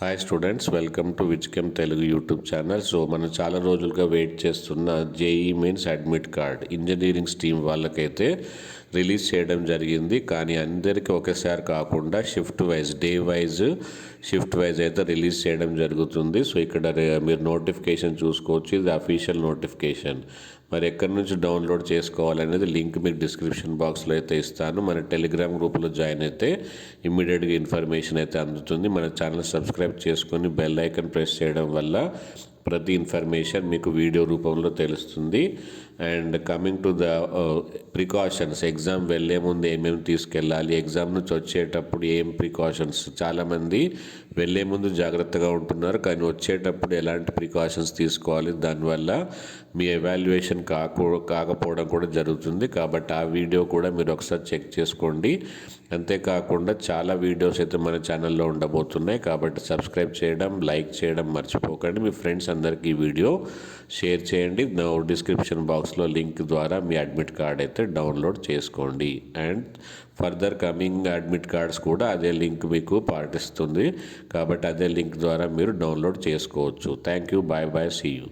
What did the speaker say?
Hi students, welcome to విజ్కెమ్ Telugu YouTube channel. So మనం చాలా రోజులుగా వెయిట్ చేస్తున్న JE mains admit card engineering stream వాళ్ళకైతే రిలీజ్ చేయడం జరిగింది. కానీ అందరికీ ఒకేసారి కాకుండా షిఫ్ట్ వైజ్ అయితే రిలీజ్ చేయడం జరుగుతుంది. సో ఇక్కడ మీరు నోటిఫికేషన్ చూసుకోవచ్చు. ఇది అఫీషియల్ నోటిఫికేషన్. మరి ఎక్కడి నుంచి డౌన్లోడ్ చేసుకోవాలనేది లింక్ మీకు డిస్క్రిప్షన్ బాక్స్లో అయితే ఇస్తాను. మన టెలిగ్రామ్ గ్రూప్లో జాయిన్ అయితే ఇమ్మీడియట్గా ఇన్ఫర్మేషన్ అయితే అందుతుంది. మన ఛానల్ సబ్స్క్రైబ్ చేసుకొని బెల్ ఐకాన్ ప్రెస్ చేయడం వల్ల ప్రతి ఇన్ఫర్మేషన్ మీకు వీడియో రూపంలో తెలుస్తుంది. And coming to the precautions, exam వెళ్ళే ముందు ఏమేమి తీసుకెళ్ళాలి, ఎగ్జామ్ నుంచి వచ్చేటప్పుడు ఏం ప్రికాషన్స్, చాలామంది వెళ్ళే ముందు జాగ్రత్తగా ఉంటున్నారు కానీ వచ్చేటప్పుడు ఎలాంటి ప్రికాషన్స్ తీసుకోవాలి, దానివల్ల మీ ఎవాల్యుయేషన్ కాకపోవడం కూడా జరుగుతుంది. కాబట్టి ఆ వీడియో కూడా మీరు ఒకసారి చెక్ చేసుకోండి. అంతేకాకుండా చాలా వీడియోస్ అయితే మన ఛానల్లో ఉండబోతున్నాయి. కాబట్టి సబ్స్క్రైబ్ చేయడం, లైక్ చేయడం మర్చిపోకండి. మీ ఫ్రెండ్స్ అందరికీ ఈ వీడియో షేర్ చేయండి. నా డిస్క్రిప్షన్ బాక్స్లో లింక్ ద్వారా మీ అడ్మిట్ కార్డ్ అయితే డౌన్లోడ్ చేసుకోండి. And further coming admit cards కూడా అదే లింక్ మీకు పాటిస్తుంది. కాబట్టి అదే లింక్ ద్వారా మీరు డౌన్లోడ్ చేసుకోవచ్చు. Thank you. Bye bye. See you.